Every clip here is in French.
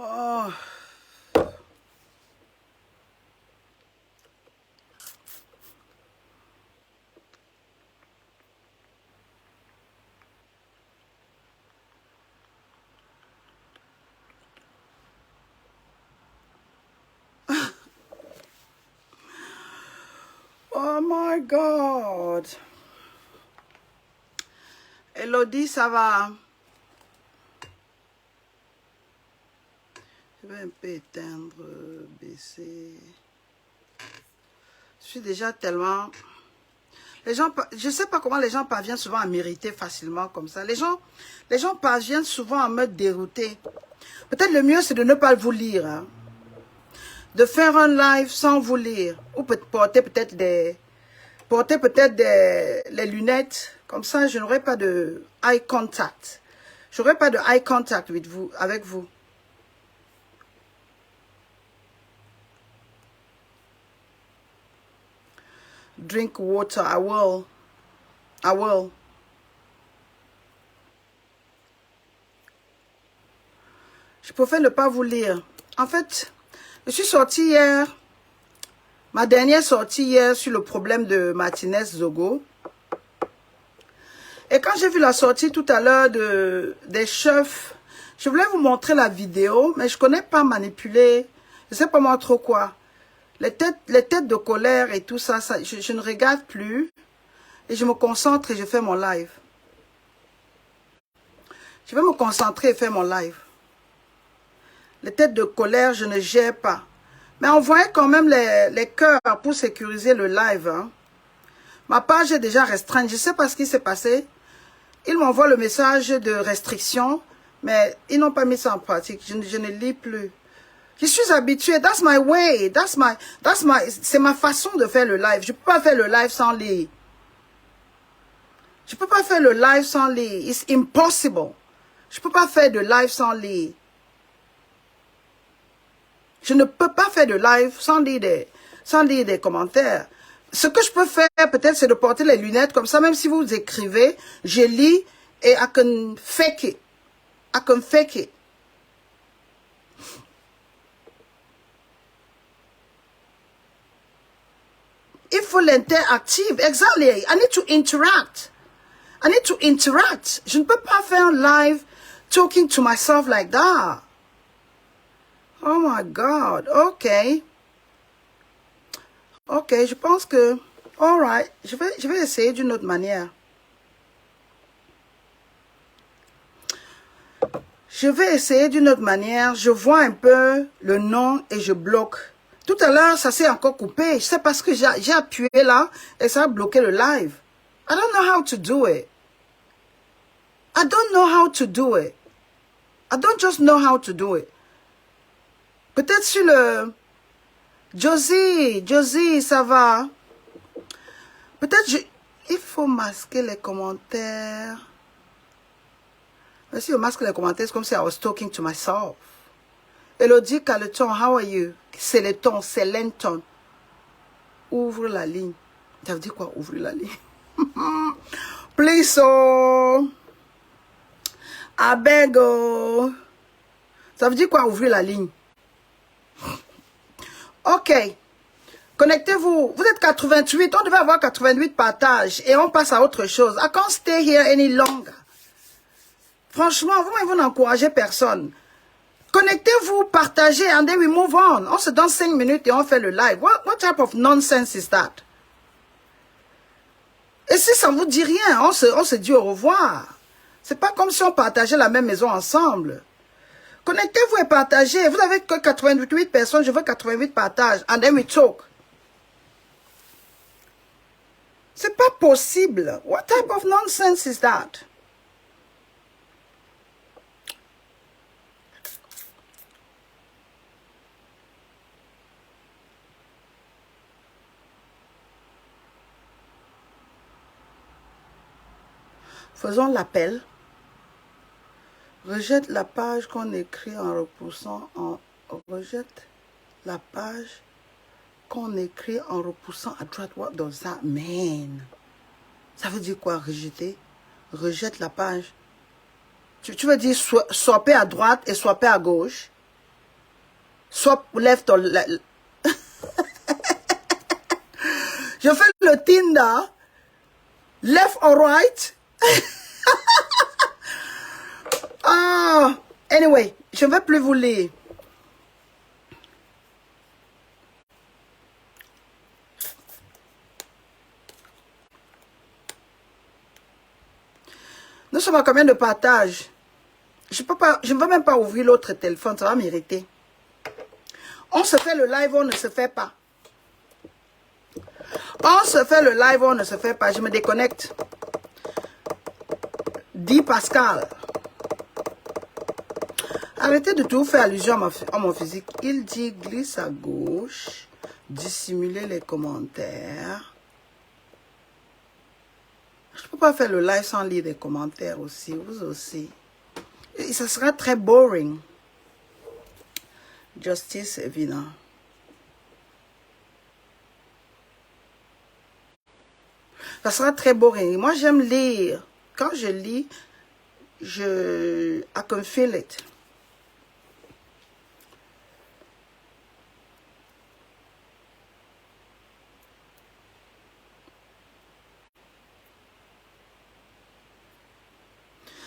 Oh. Oh my God. Elodie, ça va? Je vais un peu éteindre, baisser. Je suis déjà tellement... Les gens, je ne sais pas comment les gens parviennent souvent à m'irriter facilement comme ça. Les gens parviennent souvent à me dérouter. Peut-être le mieux, c'est de ne pas vous lire. Hein. De faire un live sans vous lire. Ou porter peut-être les lunettes. Comme ça, je n'aurai pas de eye contact. Je n'aurai pas de eye contact avec vous. Drink water, I will. I will. Je préfère ne pas vous lire. En fait, je suis sortie hier, ma dernière sortie hier sur le problème de Martinez Zogo. Et quand j'ai vu la sortie tout à l'heure des chefs, je voulais vous montrer la vidéo, mais je ne connais pas manipuler, je ne sais pas moi trop quoi. Les têtes de colère et tout ça, je ne regarde plus. Et je me concentre et je fais mon live. Je vais me concentrer et faire mon live. Les têtes de colère, je ne gère pas. Mais on voyait quand même les cœurs pour sécuriser le live. Hein. Ma page est déjà restreinte. Je ne sais pas ce qui s'est passé. Ils m'envoient le message de restriction, mais ils n'ont pas mis ça en pratique. Je ne lis plus. Je suis habituée. That's my way. C'est ma façon de faire le live. Je ne peux pas faire le live sans lire. Je ne peux pas faire le live sans lire. It's impossible. Je ne peux pas faire de live sans lire. Je ne peux pas faire de live sans lire des commentaires. Ce que je peux faire, peut-être, c'est de porter les lunettes comme ça. Même si vous écrivez, je lis et I can fake it. I can fake it. Il faut l'interactive. Exactly. I need to interact. I need to interact. Je ne peux pas faire un live talking to myself like that. Oh my God. Ok. Ok, je pense que... All right. Je vais essayer d'une autre manière. Je vais essayer d'une autre manière. Je vois un peu le nom et je bloque. Tout à l'heure, ça s'est encore coupé. Je sais parce que j'ai appuyé là et ça a bloqué le live. I don't know how to do it. I don't know how to do it. I don't just know how to do it. Peut-être sur le... Josie, ça va? Peut-être il faut masquer les commentaires. Mais si je masque les commentaires, c'est comme si I was talking to myself. Elodie Caleton, how are you? C'est le ton, c'est l'enton. Ouvre la ligne. Ça veut dire quoi, ouvrir la ligne? Please, oh. I beg, oh. Ça veut dire quoi, ouvrir la ligne? Ok. Connectez-vous. Vous êtes 88. On devait avoir 88 partages. Et on passe à autre chose. I can't stay here any longer. Franchement, vous n'encouragez personne. Connectez-vous, partagez, and then we move on. On se donne 5 minutes et on fait le live. What type of nonsense is that? Et si ça ne vous dit rien, on se dit au revoir. C'est pas comme si on partageait la même maison ensemble. Connectez-vous et partagez. Vous n'avez que 88 personnes, je veux 88 partages. And then we talk. C'est pas possible. What type of nonsense is that? Faisons l'appel. Rejette la page qu'on écrit en repoussant Rejette la page qu'on écrit en repoussant à droite. What does that mean? Ça veut dire quoi, rejeter? Rejette la page. Tu veux dire swapper à droite et swapper à gauche? Swap left or je fais le Tinder. Left or right. Ah, anyway, je ne vais plus vous lire. Nous sommes à combien de partages? Je ne vais même pas ouvrir l'autre téléphone, ça va m'irriter. On se fait le live, on ne se fait pas. On se fait le live, on ne se fait pas. Je me déconnecte. Dit Pascal. Arrêtez de tout faire allusion à mon physique. Il dit glisse à gauche, dissimuler les commentaires. Je ne peux pas faire le live sans lire des commentaires aussi, vous aussi. Et ça sera très boring. Justice évident. Ça sera très boring. Moi, j'aime lire. Quand je lis, I can feel it.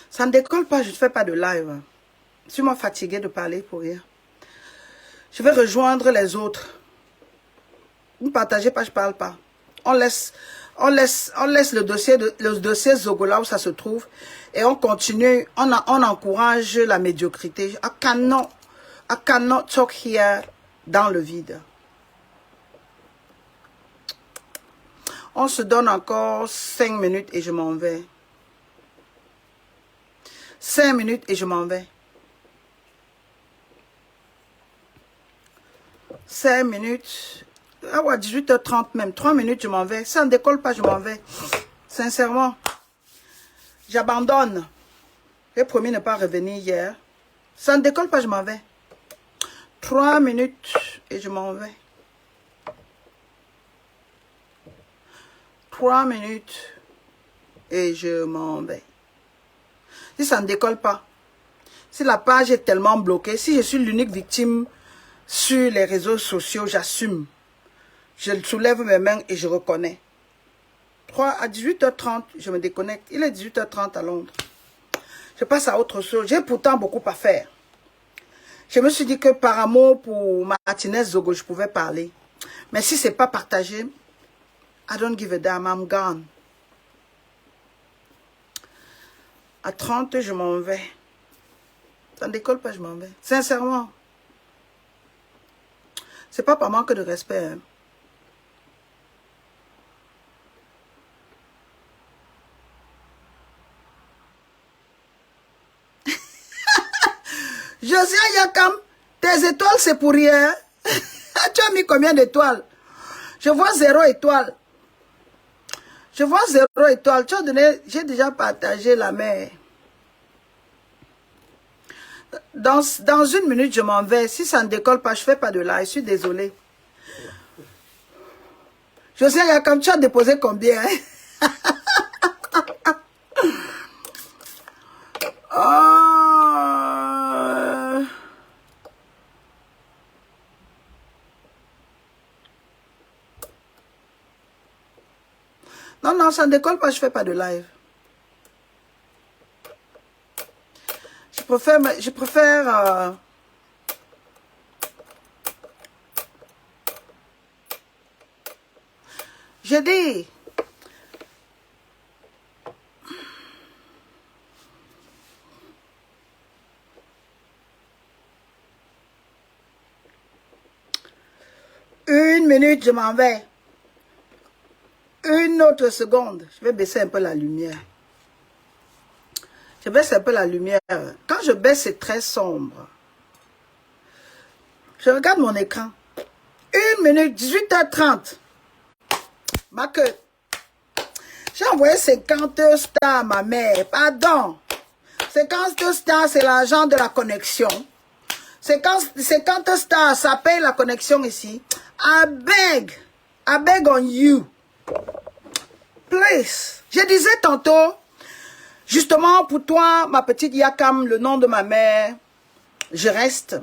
Ça ne décolle pas, je ne fais pas de live. Je suis moi fatiguée de parler pour rien. Je vais rejoindre les autres. Vous ne partagez pas, je ne parle pas. On laisse le dossier Zogo là où ça se trouve et on continue, on encourage la médiocrité. I cannot talk here dans le vide. On se donne encore 5 minutes et je m'en vais. 5 minutes et je m'en vais. 5 minutes. Ah ouais, 18h30 même. 3 minutes, je m'en vais. Ça ne décolle pas, je m'en vais. Sincèrement. J'abandonne. J'ai promis ne pas revenir hier. Ça ne décolle pas, je m'en vais. 3 minutes et je m'en vais. 3 minutes et je m'en vais. Si ça ne décolle pas, si la page est tellement bloquée, si je suis l'unique victime sur les réseaux sociaux, j'assume. Je soulève mes mains et je reconnais. À 18h30, je me déconnecte. Il est 18h30 à Londres. Je passe à autre chose. J'ai pourtant beaucoup à faire. Je me suis dit que par amour pour Martinez Zogo, je pouvais parler. Mais si ce n'est pas partagé, I don't give a damn, I'm gone. À 30, je m'en vais. Ça ne décolle pas, je m'en vais. Sincèrement. C'est pas par manque de respect. Hein. Josia Yakam, tes étoiles, c'est pour rien. Tu as mis combien d'étoiles? Je vois 0 étoile. Je vois 0 étoile. Tu as donné, j'ai déjà partagé la mer. Dans 1 minute, je m'en vais. Si ça ne décolle pas, je ne fais pas de live. Je suis désolée. Josia Yakam, tu as déposé combien? Hein? Oh. Non, non, ça ne décolle pas, je ne fais pas de live. Je préfère j'ai dit, une minute, je m'en vais. Une autre seconde. Je vais baisser un peu la lumière. Je baisse un peu la lumière. Quand je baisse, c'est très sombre. Je regarde mon écran. 1 minute, 18h30. Ma queue. J'ai envoyé 50 stars à ma mère. Pardon. 50 stars, c'est l'argent de la connexion. 50 stars, ça paye la connexion ici. I beg on you. Please. Je disais tantôt, justement pour toi, ma petite Yakam, le nom de ma mère, je reste.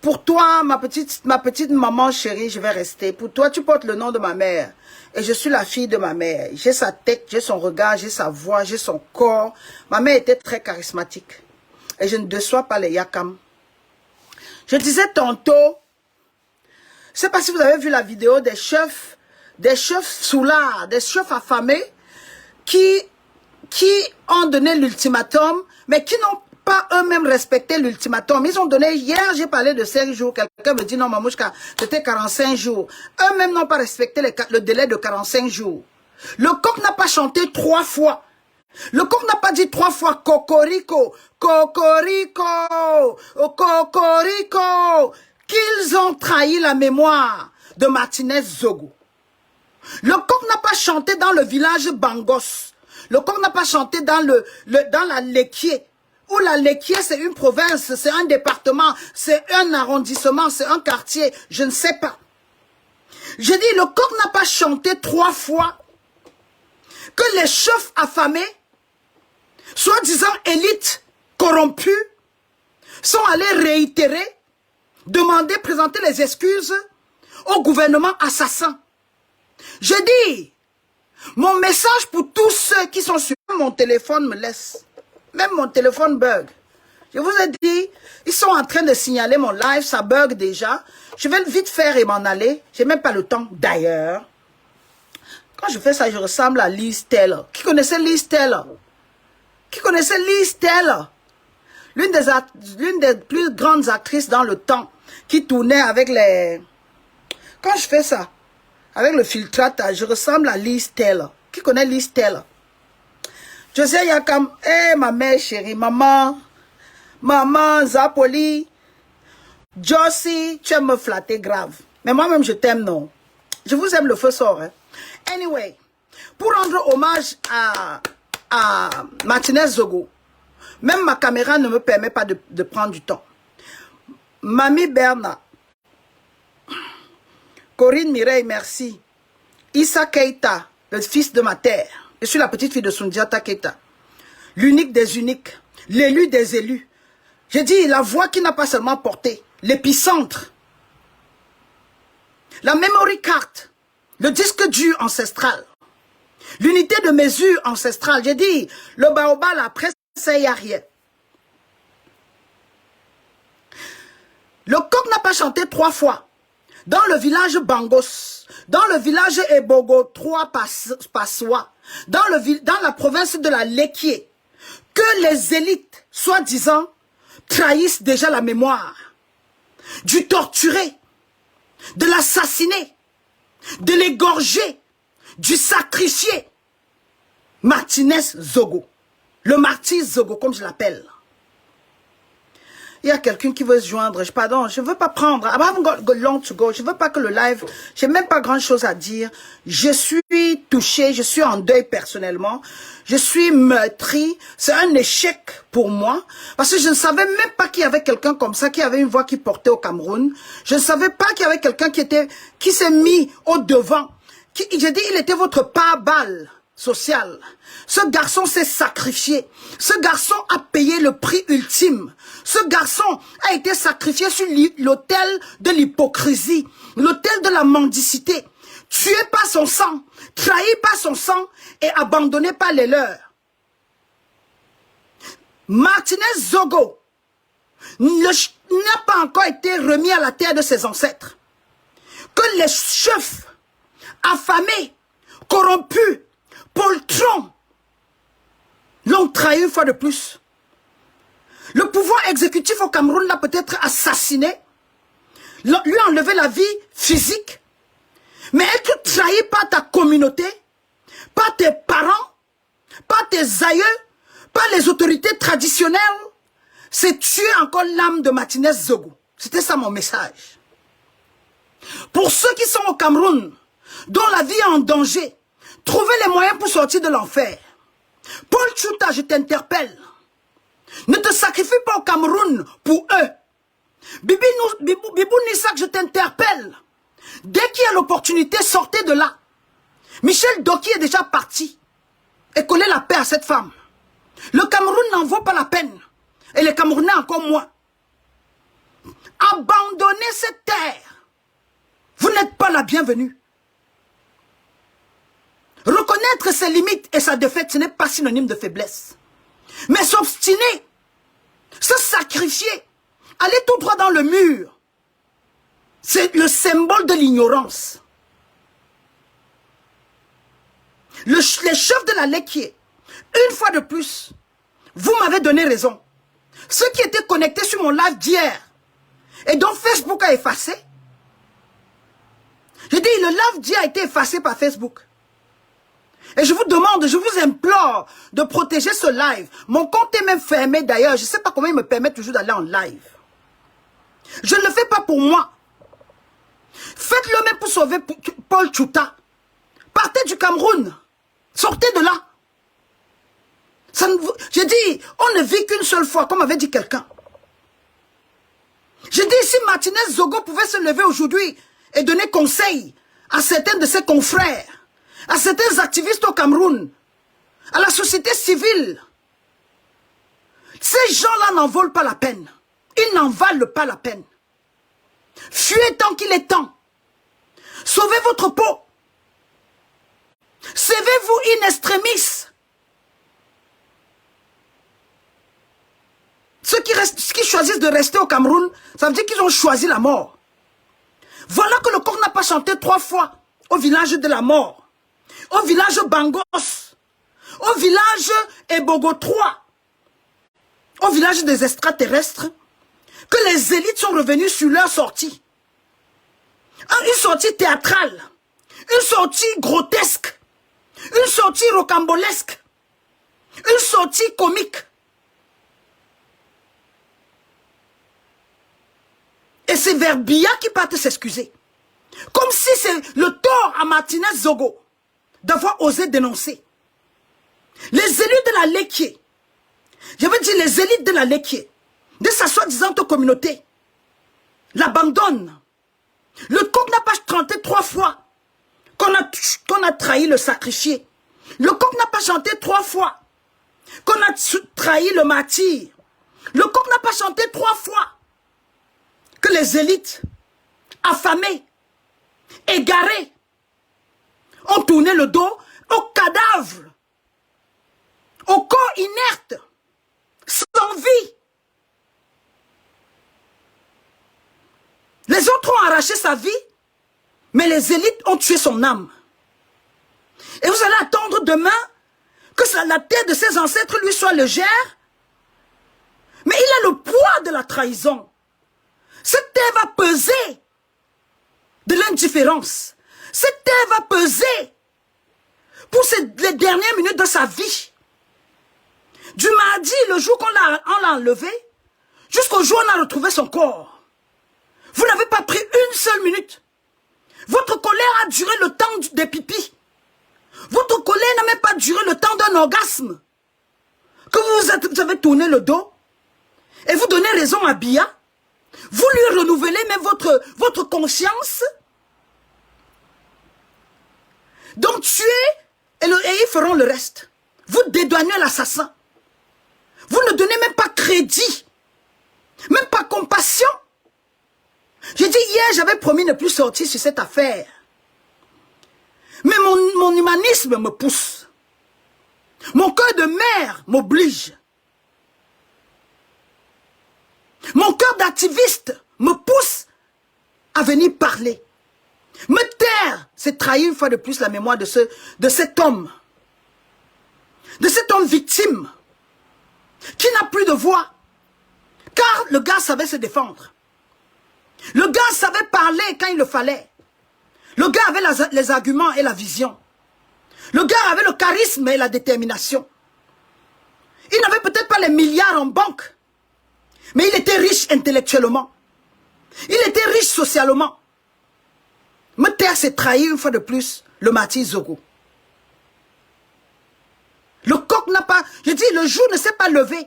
Pour toi, ma petite maman chérie, je vais rester. Pour toi, tu portes le nom de ma mère. Et je suis la fille de ma mère. J'ai sa tête, j'ai son regard, j'ai sa voix, j'ai son corps. Ma mère était très charismatique. Et je ne déçois pas les Yakam. Je disais tantôt, je ne sais pas si vous avez vu la vidéo des chefs soulards, des chefs affamés qui ont donné l'ultimatum, mais qui n'ont pas eux-mêmes respecté l'ultimatum. Ils ont donné, hier j'ai parlé de 5 jours, quelqu'un me dit non Mamouchka, c'était 45 jours. Eux-mêmes n'ont pas respecté le délai de 45 jours. Le coq n'a pas chanté 3 fois. Le coq n'a pas dit 3 fois cocorico, cocorico, cocorico, qu'ils ont trahi la mémoire de Martinez Zogo. Le coq n'a pas chanté dans le village Bangos. Le coq n'a pas chanté dans la Lequier. Où la Lequier, c'est une province, c'est un département, c'est un arrondissement, c'est un quartier, je ne sais pas. Je dis, le coq n'a pas chanté 3 fois que les chefs affamés, soi-disant élites corrompues, sont allés réitérer, demander, présenter les excuses au gouvernement assassin. Je dis, mon message pour tous ceux qui sont sur mon téléphone me laisse. Même mon téléphone bug. Je vous ai dit, ils sont en train de signaler mon live, ça bug déjà. Je vais vite faire et m'en aller. J'ai même pas le temps d'ailleurs. Quand je fais ça, je ressemble à Liz Taylor. Qui connaissait Liz Taylor? Qui connaissait Liz Taylor? L'une des plus grandes actrices dans le temps, qui tournait avec les... Quand je fais ça, avec le filtrage, je ressemble à Liz Taylor. Qui connaît Liz Taylor? José Yakam, ma mère chérie, maman, Zapoli, Josie, tu aimes me flatter grave. Mais moi-même, je t'aime, non. Je vous aime le feu sort. Hein. Anyway, pour rendre hommage à Martinez Zogo, même ma caméra ne me permet pas de prendre du temps. Mamie Berna, Corinne Mireille, merci. Issa Keita, le fils de ma terre. Je suis la petite fille de Sundiata Keita. L'unique des uniques. L'élu des élus. J'ai dit la voix qui n'a pas seulement porté. L'épicentre. La memory card. Le disque dur ancestral. L'unité de mesure ancestrale. J'ai dit le baobab, la presse, c'est y a rien. Le coq n'a pas chanté 3 fois. Dans le village Bangos, dans le village Ebogo 3 Passois, dans la province de la Lequier, que les élites, soi-disant, trahissent déjà la mémoire du torturé, de l'assassiner, de l'égorger, du sacrifier. Martinez Zogo, le martyr Zogo, comme je l'appelle. Il y a quelqu'un qui veut se joindre. Pardon, je ne veux pas prendre. I haven't got long to go. Je ne veux pas que le live... J'ai même pas grand chose à dire. Je suis touchée. Je suis en deuil personnellement. Je suis meurtrie. C'est un échec pour moi. Parce que je ne savais même pas qu'il y avait quelqu'un comme ça, qui avait une voix qui portait au Cameroun. Je ne savais pas qu'il y avait quelqu'un qui s'est mis au devant. J'ai dit, il était votre pare-balles social. Ce garçon s'est sacrifié. Ce garçon a payé le prix ultime. Ce garçon a été sacrifié sur l'autel de l'hypocrisie, l'autel de la mendicité. Tué par son sang, trahi par son sang et abandonné par les leurs. Martinez Zogo n'a pas encore été remis à la terre de ses ancêtres. Que les chefs affamés, corrompus, poltrons, l'ont trahi une fois de plus. Le pouvoir exécutif au Cameroun l'a peut-être assassiné, lui a enlevé la vie physique, mais être trahi par ta communauté, par tes parents, par tes aïeux, par les autorités traditionnelles, c'est tuer encore l'âme de Martinez Zogo. C'était ça mon message. Pour ceux qui sont au Cameroun, dont la vie est en danger, trouvez les moyens pour sortir de l'enfer. Paul Chouta, je t'interpelle. Ne te sacrifie pas au Cameroun pour eux. Bibou Nissak, je t'interpelle. Dès qu'il y a l'opportunité, sortez de là. Michel Doki est déjà parti. Et collez la paix à cette femme. Le Cameroun n'en vaut pas la peine. Et les Camerounais encore moins. abandonnez cette terre. Vous n'êtes pas la bienvenue. Reconnaître ses limites et sa défaite, ce n'est pas synonyme de faiblesse. Mais s'obstiner, se sacrifier, aller tout droit dans le mur, c'est le symbole de l'ignorance. Les chefs de la Lekié, une fois de plus, vous m'avez donné raison. Ceux qui étaient connectés sur mon live d'hier, et dont Facebook a effacé, je dis, le live d'hier a été effacé par Facebook. Et je vous demande, je vous implore de protéger ce live. Mon compte est même fermé d'ailleurs. Je ne sais pas comment il me permet toujours d'aller en live. Je ne le fais pas pour moi. Faites-le même pour sauver Paul Tchouta. Partez du Cameroun. Sortez de là. J'ai dit, on ne vit qu'une seule fois, comme avait dit quelqu'un. J'ai dit, si Martinez Zogo pouvait se lever aujourd'hui et donner conseil à certains de ses confrères, à certains activistes au Cameroun, à la société civile, ces gens-là n'en valent pas la peine. Ils n'en valent pas la peine. Fuyez tant qu'il est temps. Sauvez votre peau. Sauvez-vous in extremis. Ceux qui choisissent de rester au Cameroun, ça veut dire qu'ils ont choisi la mort. Voilà que le coq n'a pas chanté 3 fois au village de la mort, au village Bangos, au village Ebogo 3, au village des extraterrestres, que les élites sont revenues sur leur sortie. Une sortie théâtrale, une sortie grotesque, une sortie rocambolesque, une sortie comique. Et c'est vers Biya qui partent s'excuser. Comme si c'est le tort à Martinez Zogo d'avoir osé dénoncer. Les élus de la Lekié, je veux dire les élites de la Lekié, de sa soi-disant communauté, l'abandonnent. Le coq n'a pas chanté 3 fois qu'on a trahi le sacrifié. Le coq n'a pas chanté 3 fois qu'on a trahi le martyr. Le coq n'a pas chanté 3 fois que les élites, affamées, égarées, ont tourné le dos au cadavre, au corps inerte, sans vie. Les autres ont arraché sa vie, mais les élites ont tué son âme. Et vous allez attendre demain que la terre de ses ancêtres lui soit légère, mais il a le poids de la trahison. Cette terre va peser de l'indifférence. Cette terre va peser pour les dernières minutes de sa vie. Du mardi, le jour qu'on l'a enlevé, jusqu'au jour où on a retrouvé son corps. Vous n'avez pas pris une seule minute. Votre colère a duré le temps des pipis. Votre colère n'a même pas duré le temps d'un orgasme. Que vous avez tourné le dos et vous donnez raison à Biya. Vous lui renouvelez même votre conscience. Donc tuez et ils feront le reste. Vous dédouanez l'assassin. Vous ne donnez même pas crédit. Même pas compassion. J'ai dit hier, j'avais promis de ne plus sortir sur cette affaire. Mais mon humanisme me pousse. Mon cœur de mère m'oblige. Mon cœur d'activiste me pousse à venir parler. Me taire, c'est trahir une fois de plus la mémoire de cet homme. De cet homme victime. Qui n'a plus de voix. Car le gars savait se défendre. Le gars savait parler quand il le fallait. Le gars avait les arguments et la vision. Le gars avait le charisme et la détermination. Il n'avait peut-être pas les milliards en banque. Mais il était riche intellectuellement. Il était riche socialement. Me taire, c'est trahir une fois de plus le martyr Zogo. Le coq n'a pas... Je dis, le jour ne s'est pas levé.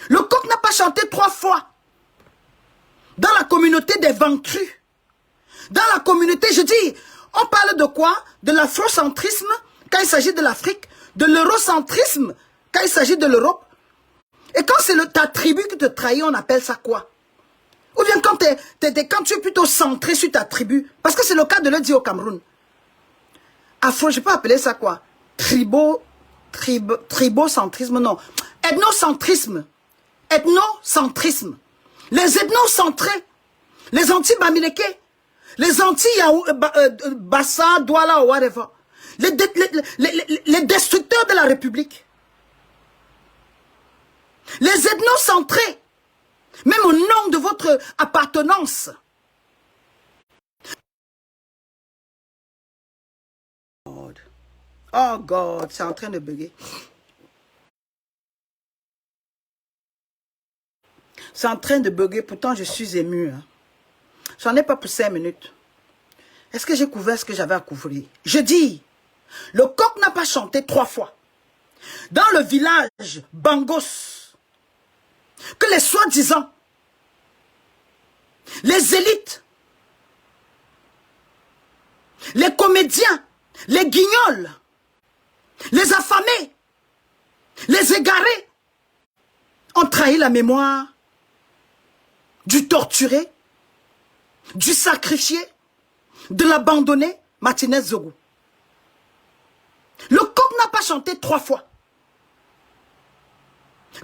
Le coq n'a pas chanté 3 fois. Dans la communauté des ventrus. Dans la communauté, je dis, on parle de quoi? De l'afrocentrisme quand il s'agit de l'Afrique. De l'eurocentrisme quand il s'agit de l'Europe. Et quand c'est ta tribu qui te trahit, on appelle ça quoi? Ou bien quand tu es plutôt centré sur ta tribu, parce que c'est le cas de le dire au Cameroun. Afro, je peux appeler ça quoi? Tribocentrisme, non. Ethnocentrisme. Ethnocentrisme. Les ethnocentrés, les anti-Bamileke, les anti-Bassa, Douala ou whatever. Les destructeurs de la République. Les ethnocentrés. Même au nom de votre appartenance. Oh God, c'est en train de bugger. C'est en train de bugger, pourtant je suis ému. Hein. J'en ai pas pour 5 minutes. Est-ce que j'ai couvert ce que j'avais à couvrir? Je dis, le coq n'a pas chanté 3 fois. Dans le village Bangos, que les soi-disant, les élites, les comédiens, les guignols, les affamés, les égarés, ont trahi la mémoire du torturé, du sacrifié, de l'abandonné Martinez Zogo. Le coq n'a pas chanté 3 fois.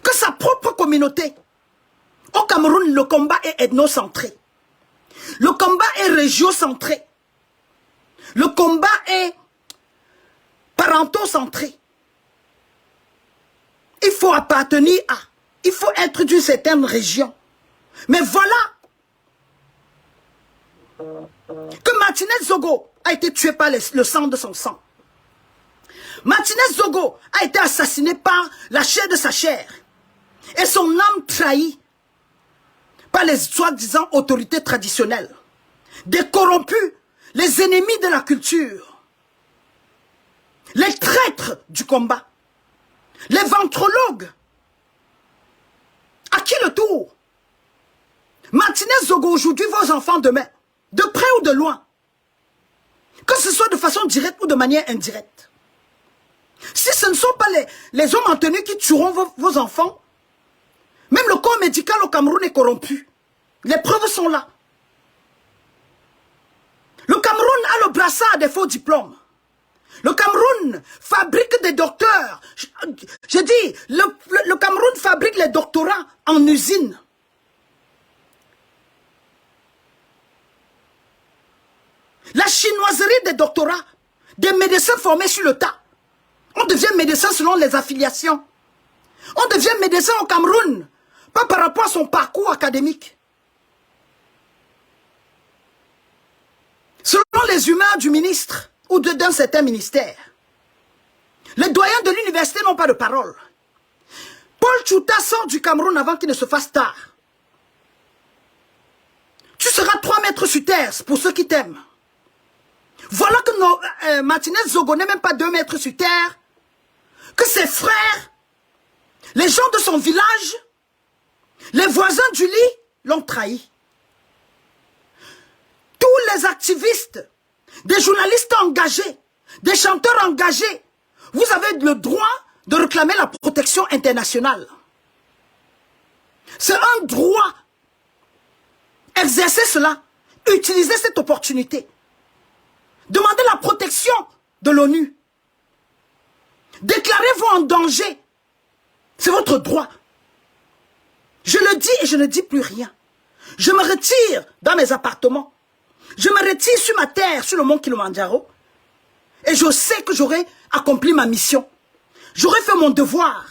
Que sa propre communauté, au Cameroun, le combat est ethnocentré. Le combat est régiocentré. Le combat est parentocentré. Il faut appartenir à, il faut être d'une certaine région. Mais voilà que Martinez Zogo a été tué par le sang de son sang. Martinez Zogo a été assassiné par la chair de sa chair. Et son âme trahie par les soi-disant autorités traditionnelles. Des corrompus, les ennemis de la culture. Les traîtres du combat. Les ventrologues. À qui le tour? Martinez Zogo aujourd'hui, vos enfants demain. De près ou de loin. Que ce soit de façon directe ou de manière indirecte. Si ce ne sont pas les hommes en tenue qui tueront vos enfants, même le corps médical au Cameroun est corrompu. Les preuves sont là. Le Cameroun a le brassard des faux diplômes. Le Cameroun fabrique des docteurs. Je dis, le Cameroun fabrique les doctorats en usine. La chinoiserie des doctorats, des médecins formés sur le tas. On devient médecin selon les affiliations. On devient médecin au Cameroun, pas par rapport à son parcours académique. Selon les humeurs du ministre ou d'un certain ministère. Les doyens de l'université n'ont pas de parole. Paul Tchouta sort du Cameroun avant qu'il ne se fasse tard. Tu seras 3 mètres sur terre pour ceux qui t'aiment. Voilà que Martinez Zogo n'est même pas 2 mètres sur terre. Que ses frères, les gens de son village, les voisins du lit l'ont trahi. Tous les activistes, des journalistes engagés, des chanteurs engagés, vous avez le droit de réclamer la protection internationale. C'est un droit. Exercez cela. Utilisez cette opportunité. Demandez la protection de l'ONU. Déclarez-vous en danger. C'est votre droit. Je le dis et je ne dis plus rien. Je me retire dans mes appartements. Je me retire sur ma terre, sur le mont Kilimandjaro. Et je sais que j'aurai accompli ma mission. J'aurai fait mon devoir.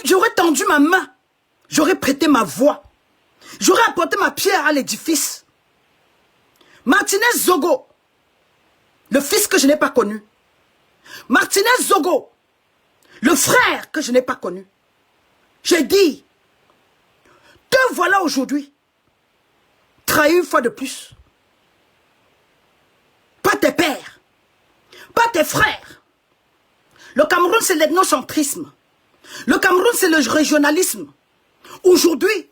J'aurais tendu ma main. J'aurais prêté ma voix. J'aurais apporté ma pierre à l'édifice. Martinez Zogo, le fils que je n'ai pas connu. Martinez Zogo, le frère que je n'ai pas connu. J'ai dit, te voilà aujourd'hui, trahi une fois de plus. Pas tes pères, pas tes frères. Le Cameroun, c'est l'ethnocentrisme. Le Cameroun, c'est le régionalisme. Aujourd'hui,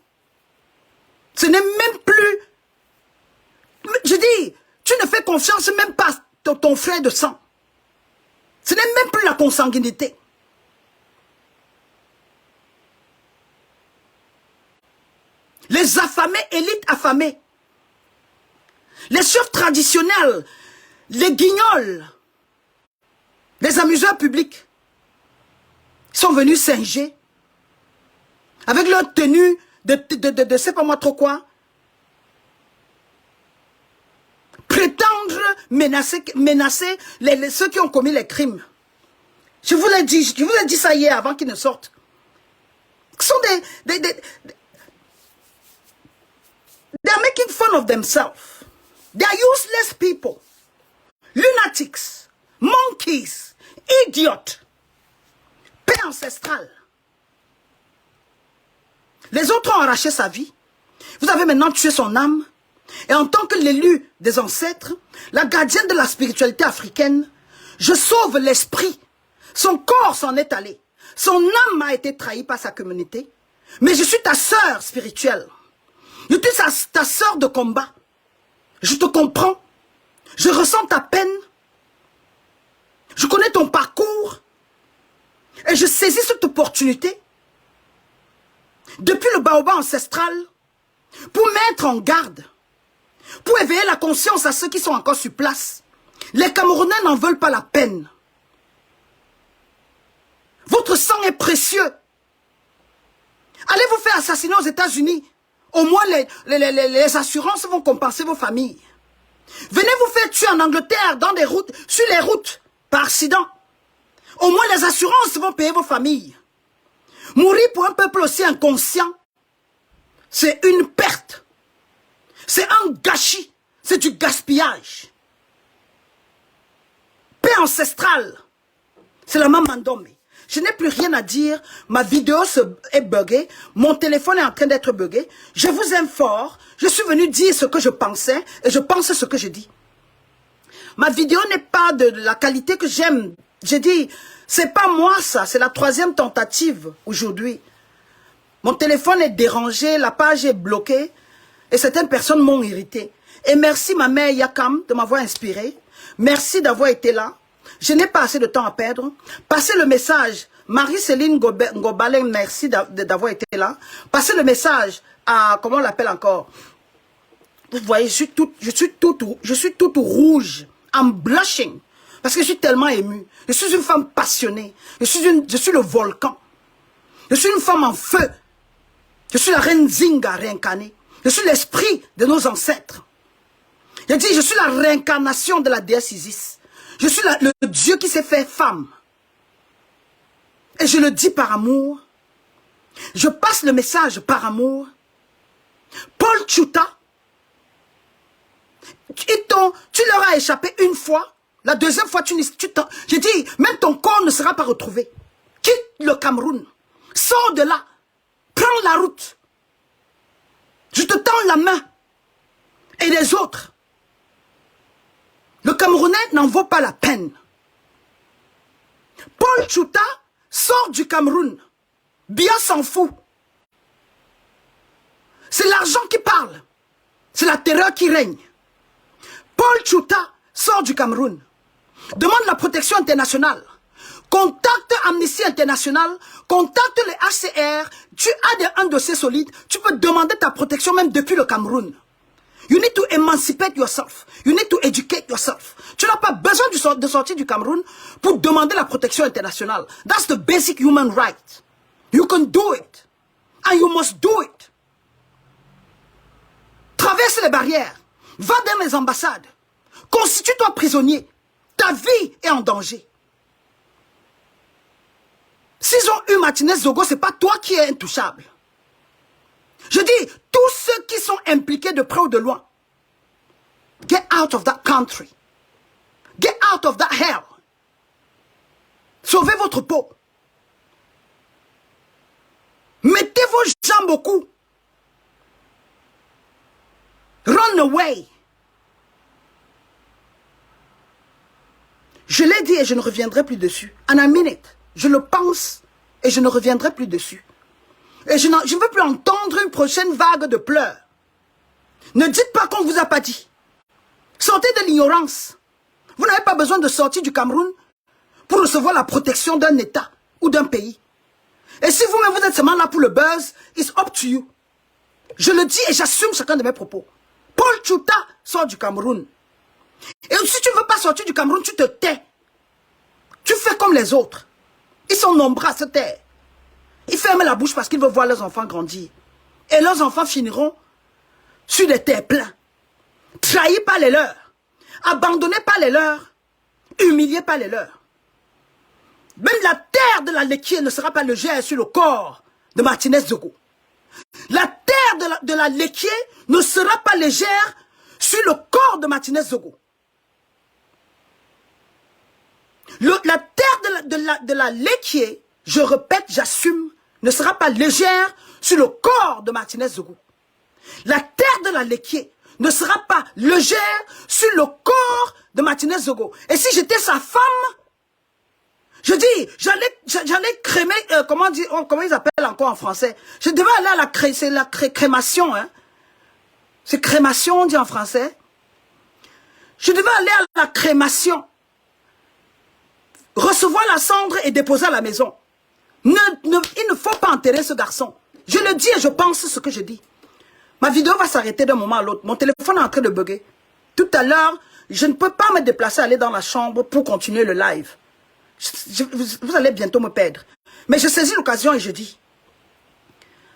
ce n'est même plus... Je dis, tu ne fais confiance même pas à ton frère de sang. Ce n'est même plus la consanguinité. Les affamés, élites affamées. Les chefs traditionnels, les guignols, les amuseurs publics sont venus singer avec leur tenue de sais pas moi trop quoi. Prétendre menacer ceux qui ont commis les crimes. Je vous l'ai dit ça hier avant qu'ils ne sortent. Ce sont they're making fun of themselves. They are useless people. Lunatics. Monkeys. Idiots. Paix ancestrale. Les autres ont arraché sa vie. Vous avez maintenant tué son âme. Et en tant que l'élu des ancêtres, la gardienne de la spiritualité africaine, je sauve l'esprit. Son corps s'en est allé. Son âme a été trahie par sa communauté. Mais je suis ta sœur spirituelle. Je suis ta sœur de combat. Je te comprends. Je ressens ta peine. Je connais ton parcours. Et je saisis cette opportunité depuis le baobab ancestral pour mettre en garde, pour éveiller la conscience à ceux qui sont encore sur place. Les Camerounais n'en veulent pas la peine. Votre sang est précieux. Allez vous faire assassiner aux États-Unis. Au moins les assurances vont compenser vos familles. Venez vous faire tuer en Angleterre, dans des routes, sur les routes, par accident. Au moins les assurances vont payer vos familles. Mourir pour un peuple aussi inconscient, c'est une perte. C'est un gâchis. C'est du gaspillage. Paix ancestrale. C'est la Mamandome. Je n'ai plus rien à dire. Ma vidéo est buggée. Mon téléphone est en train d'être buggé. Je vous aime fort. Je suis venu dire ce que je pensais et je pense ce que je dis. Ma vidéo n'est pas de la qualité que j'aime. J'ai dit, c'est pas moi ça. C'est la 3e tentative aujourd'hui. Mon téléphone est dérangé. La page est bloquée. Et certaines personnes m'ont irrité. Et merci ma mère Yakam de m'avoir inspiré. Merci d'avoir été là. Je n'ai pas assez de temps à perdre. Passez le message. Marie-Céline Ngobalen, merci d'avoir été là. Passez le message à, comment on l'appelle encore? Vous voyez, je suis toute rouge. I'm blushing. Parce que je suis tellement émue. Je suis une femme passionnée. Je suis le volcan. Je suis une femme en feu. Je suis la reine Zinga réincarnée. Je suis l'esprit de nos ancêtres. Je dis, je suis la réincarnation de la déesse Isis. Je suis le Dieu qui s'est fait femme. Et je le dis par amour. Je passe le message par amour. Paul Tchouta, tu leur as échappé une fois. La deuxième fois, j'ai dit, même ton corps ne sera pas retrouvé. Quitte le Cameroun. Sors de là. Prends la route. Je te tends la main. Et les autres. Le Camerounais n'en vaut pas la peine. Paul Tchouta sort du Cameroun. Bien s'en fout. C'est l'argent qui parle. C'est la terreur qui règne. Paul Tchouta sort du Cameroun. Demande la protection internationale. Contacte Amnesty International. Contacte les HCR. Tu as un dossier solide. Tu peux demander ta protection même depuis le Cameroun. You need to emancipate yourself. You need to educate yourself. Tu n'as pas besoin de sortir du Cameroun pour demander la protection internationale. That's the basic human right. You can do it. And you must do it. Traverse les barrières. Va dans les ambassades. Constitue-toi prisonnier. Ta vie est en danger. S'ils ont eu Martinez Zogo, c'est pas toi qui es intouchable. Je dis, tous ceux qui sont impliqués de près ou de loin, get out of that country. Get out of that hell. Sauvez votre peau. Mettez vos jambes au cou. Run away. Je l'ai dit et je ne reviendrai plus dessus. And I mean it. Je le pense et je ne reviendrai plus dessus. Et je ne veux plus entendre une prochaine vague de pleurs. Ne dites pas qu'on ne vous a pas dit. Sortez de l'ignorance. Vous n'avez pas besoin de sortir du Cameroun pour recevoir la protection d'un État ou d'un pays. Et si vous-même vous êtes seulement là pour le buzz, it's up to you. Je le dis et j'assume chacun de mes propos. Paul Tchouta sort du Cameroun. Et si tu ne veux pas sortir du Cameroun, tu te tais. Tu fais comme les autres. Ils sont nombreux à se taire. Ils ferment la bouche parce qu'ils veulent voir leurs enfants grandir. Et leurs enfants finiront sur des terres pleins. Trahis par les leurs. Abandonnés par les leurs. Humiliés par les leurs. Même la terre de la Léquier ne sera pas légère sur le corps de Martinez Zogo. La terre de la Léquier ne sera pas légère sur le corps de Martinez Zogo. La terre de la Léquier, je répète, j'assume, ne sera pas légère sur le corps de Martinez Zogo. La terre de la Léquier ne sera pas légère sur le corps de Martinez Zogo. Et si j'étais sa femme, je dis, j'allais crémer, comment ils appellent encore en français? Je devais aller à la crémation, hein. C'est crémation, on dit en français. Je devais aller à la crémation. Recevoir la cendre et déposer à la maison. Il ne faut pas enterrer ce garçon. Je le dis et je pense ce que je dis. Ma vidéo va s'arrêter d'un moment à l'autre. Mon téléphone est en train de bugger. Tout à l'heure, je ne peux pas me déplacer, aller dans la chambre pour continuer le live. Vous allez bientôt me perdre. Mais je saisis l'occasion et je dis.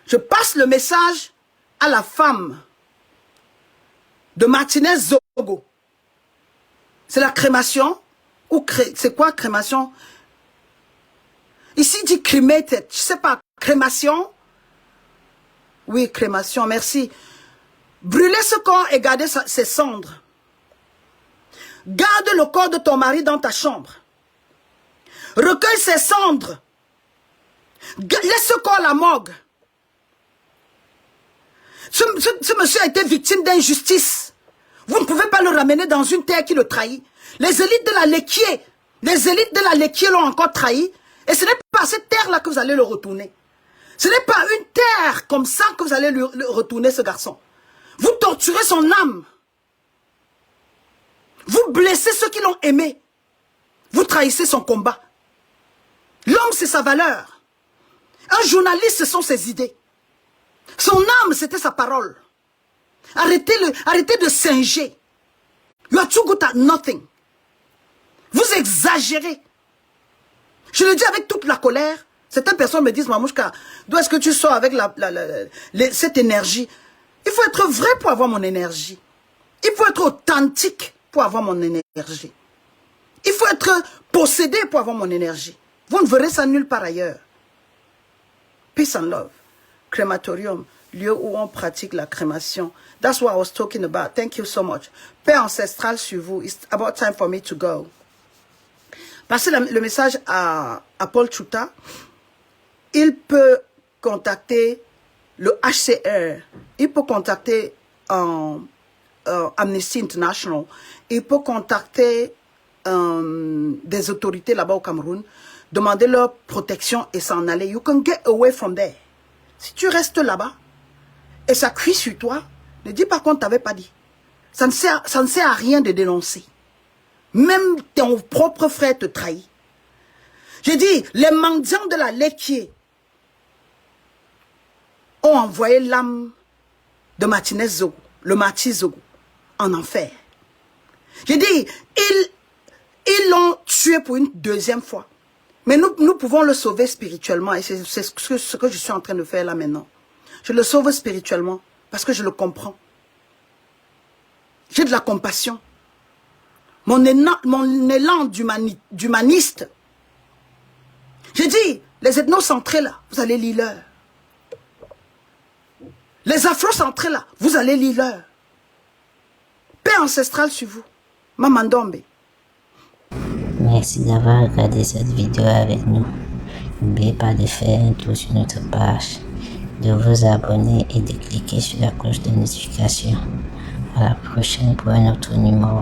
Je passe le message à la femme de Martinez Zogo. C'est la crémation. Ou c'est quoi crémation? Ici il dit cremated. Je sais pas. Crémation? Oui, crémation. Merci. Brûler ce corps et garder ses cendres. Garde le corps de ton mari dans ta chambre. Recueille ses cendres. Laisse ce corps à la morgue. Ce monsieur a été victime d'injustice. Vous ne pouvez pas le ramener dans une terre qui le trahit. Les élites de la Léquier l'ont encore trahi. Et ce n'est pas à cette terre-là que vous allez le retourner. Ce n'est pas une terre comme ça que vous allez le retourner, ce garçon. Vous torturez son âme. Vous blessez ceux qui l'ont aimé. Vous trahissez son combat. L'homme, c'est sa valeur. Un journaliste, ce sont ses idées. Son âme, c'était sa parole. Arrêtez de singer. You are too good at nothing. Vous exagérez. Je le dis avec toute la colère. Certaines personnes me disent, Mamouchka, d'où est-ce que tu sors avec cette énergie? Il faut être vrai pour avoir mon énergie. Il faut être authentique pour avoir mon énergie. Il faut être possédé pour avoir mon énergie. Vous ne verrez ça nulle part ailleurs. Peace and love. Crématorium, lieu où on pratique la crémation. That's what I was talking about. Thank you so much. Paix ancestrale sur vous. It's about time for me to go. Passez le message à Paul Tchouta. Il peut contacter le HCR. Il peut contacter Amnesty International. Il peut contacter des autorités là-bas au Cameroun. Demander leur protection et s'en aller. You can get away from there. Si tu restes là-bas et ça cuit sur toi, ne dis pas qu'on ne t'avait pas dit. Ça ne sert à rien de dénoncer. Même ton propre frère te trahit. J'ai dit, les mendiants de la Léquier ont envoyé l'âme de Martinez Zogo, le Marty Zogo, en enfer. J'ai dit, ils l'ont tué pour une deuxième fois. Mais nous pouvons le sauver spirituellement. Et c'est ce que je suis en train de faire là maintenant. Je le sauve spirituellement parce que je le comprends. J'ai de la compassion. Mon élan d'humaniste. J'ai dit, les ethnocentrés là, vous allez lire leur. Les afrocentrés là, vous allez lire leur. Paix ancestrale sur vous. Mamandombe. Merci d'avoir regardé cette vidéo avec nous. N'oubliez pas de faire un tour sur notre page, de vous abonner et de cliquer sur la cloche de notification. À la prochaine pour un autre numéro.